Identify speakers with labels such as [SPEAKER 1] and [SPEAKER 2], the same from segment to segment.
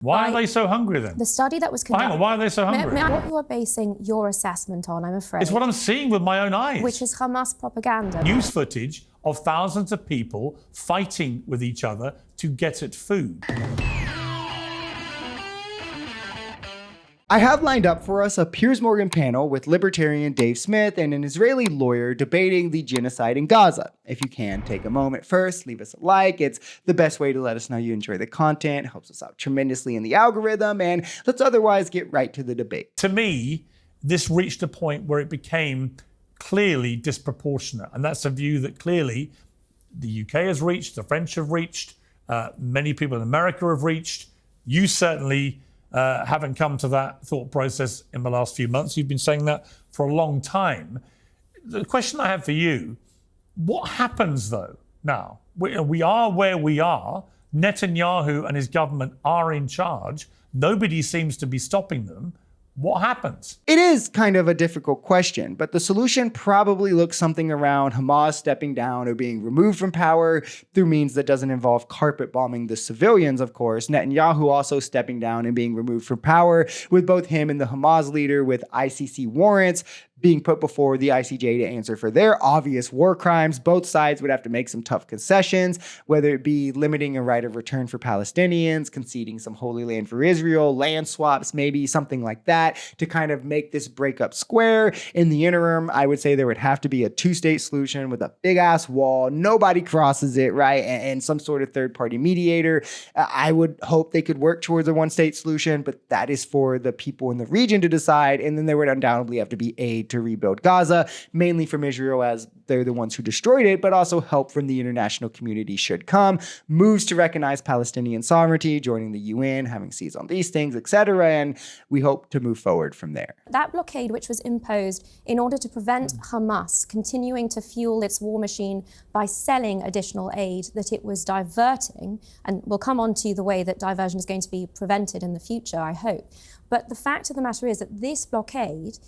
[SPEAKER 1] Why are they so hungry then?
[SPEAKER 2] The study that was conducted...
[SPEAKER 1] Hang on, why are they so hungry?
[SPEAKER 2] What you are basing your assessment on, I'm afraid...
[SPEAKER 1] It's what I'm seeing with my own eyes.
[SPEAKER 2] Which is Hamas propaganda.
[SPEAKER 1] News footage of thousands of people fighting with each other to get at food.
[SPEAKER 3] I have lined up for us a Piers Morgan panel with Libertarian Dave Smith and an Israeli lawyer debating the genocide in Gaza. If you can, take a moment first, leave us a like. It's the best way to let us know you enjoy the content, helps us out tremendously in the algorithm, and let's otherwise get right to the debate.
[SPEAKER 1] To me, this reached a point where it became clearly disproportionate, and that's a view that clearly the UK has reached, the French have reached, many people in America have reached. You certainly haven't come to that thought process in the last few months. You've been saying that for a long time. The question I have for you, what happens though now? We are where we are. Netanyahu and his government are in charge. Nobody seems to be stopping them. What happens?
[SPEAKER 3] It is kind of a difficult question, but the solution probably looks something around Hamas stepping down or being removed from power through means that doesn't involve carpet bombing the civilians, of course. Netanyahu also stepping down and being removed from power, with both him and the Hamas leader with ICC warrants being put before the ICJ to answer for their obvious war crimes. Both sides would have to make some tough concessions, whether it be limiting a right of return for Palestinians, conceding some Holy Land for Israel, land swaps, maybe something like that, to kind of make this breakup square. In the interim, I would say there would have to be a two-state solution with a big-ass wall, nobody crosses it, right, and some sort of third-party mediator. I would hope they could work towards a one-state solution, but that is for the people in the region to decide, and then there would undoubtedly have to be aid to rebuild Gaza, mainly from Israel as they're the ones who destroyed it, but also help from the international community should come. Moves to recognize Palestinian sovereignty, joining the UN, having seats on these things, etc. And we hope to move forward from there.
[SPEAKER 2] That blockade, which was imposed in order to prevent Hamas continuing to fuel its war machine by selling additional aid that it was diverting, and we'll come on to the way that diversion is going to be prevented in the future, I hope. But the fact of the matter is that this blockade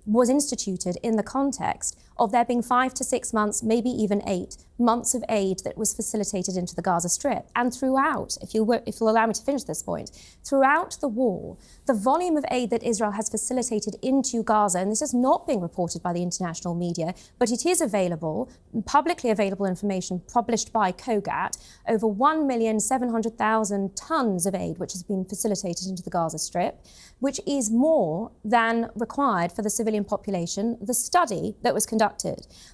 [SPEAKER 2] was instituted in the context of there being 5 to 6 months, maybe even 8 months of aid that was facilitated into the Gaza Strip. And throughout, if you'll allow me to finish this point, throughout the war, the volume of aid that Israel has facilitated into Gaza, and this is not being reported by the international media, but it is available, publicly available information published by COGAT, over 1,700,000 tons of aid which has been facilitated into the Gaza Strip, which is more than required for the civilian population. The study that was conducted.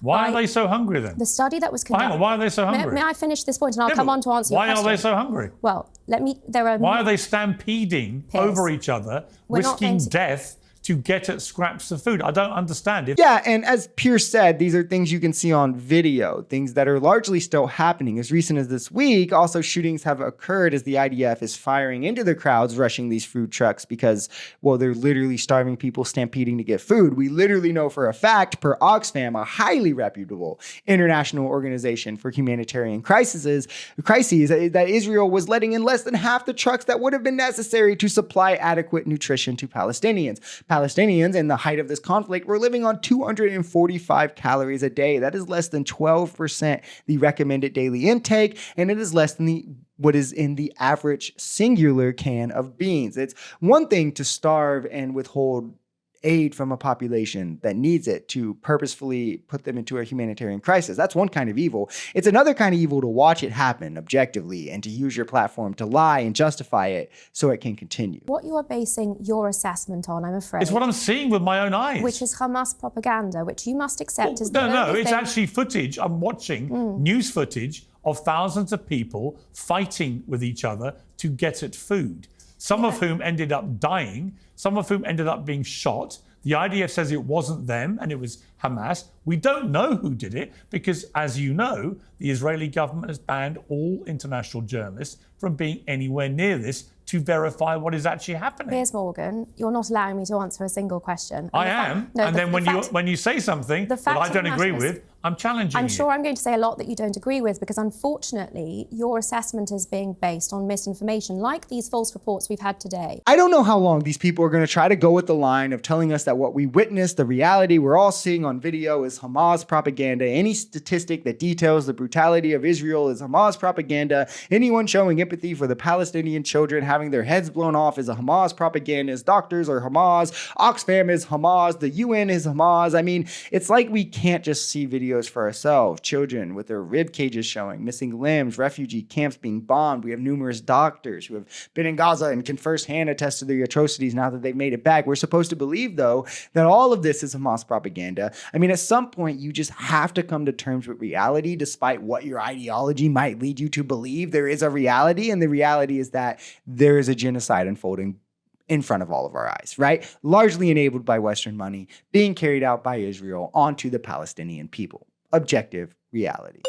[SPEAKER 1] Why are they so hungry then?
[SPEAKER 2] The study that was conducted.
[SPEAKER 1] Hang on, why are they so hungry?
[SPEAKER 2] May I finish this point and I'll come on to answer your question.
[SPEAKER 1] Why are they so hungry?
[SPEAKER 2] Well,
[SPEAKER 1] why are they stampeding over each other, risking death to get at scraps of food? I don't understand it.
[SPEAKER 3] Yeah, and as Piers said, these are things you can see on video, things that are largely still happening. As recent as this week, also shootings have occurred as the IDF is firing into the crowds rushing these food trucks because, well, they're literally starving people stampeding to get food. We literally know for a fact, per Oxfam, a highly reputable international organization for humanitarian crises, that Israel was letting in less than half the trucks that would have been necessary to supply adequate nutrition to Palestinians. Palestinians in the height of this conflict were living on 245 calories a day. That is less than 12% the recommended daily intake, and it is less than what is in the average singular can of beans. It's one thing to starve and withhold aid from a population that needs it to purposefully put them into a humanitarian crisis. That's one kind of evil. It's another kind of evil to watch it happen objectively and to use your platform to lie and justify it so it can continue.
[SPEAKER 2] What you are basing your assessment on, I'm afraid,
[SPEAKER 1] it's what I'm seeing with my own eyes.
[SPEAKER 2] Which is Hamas propaganda, which you must accept as the
[SPEAKER 1] No, it's actually footage. I'm watching news footage of thousands of people fighting with each other to get at food. Some of whom ended up dying, some of whom ended up being shot. The IDF says it wasn't them and it was Hamas. We don't know who did it because, as you know, the Israeli government has banned all international journalists from being anywhere near this to verify what is actually happening.
[SPEAKER 2] Piers Morgan, you're not allowing me to answer a single question.
[SPEAKER 1] I am. And then when you say something that I don't agree with, I'm challenging you.
[SPEAKER 2] I'm sure I'm going to say a lot that you don't agree with because, unfortunately, your assessment is being based on misinformation, like these false reports we've had today.
[SPEAKER 3] I don't know how long these people are going to try to go with the line of telling us that what we witnessed, the reality we're all seeing on video, is Hamas propaganda. Any statistic that details the brutality of Israel is Hamas propaganda. Anyone showing empathy for the Palestinian children having having their heads blown off is a Hamas propagandist, doctors are Hamas, Oxfam is Hamas, the UN is Hamas. I mean, it's like we can't just see videos for ourselves. Children with their rib cages showing, missing limbs, refugee camps being bombed. We have numerous doctors who have been in Gaza and can firsthand attest to the atrocities now that they've made it back. We're supposed to believe, though, that all of this is Hamas propaganda. I mean, at some point, you just have to come to terms with reality, despite what your ideology might lead you to believe. There is a reality, and the reality is that there is a genocide unfolding in front of all of our eyes, right? Largely enabled by Western money, being carried out by Israel onto the Palestinian people. Objective reality.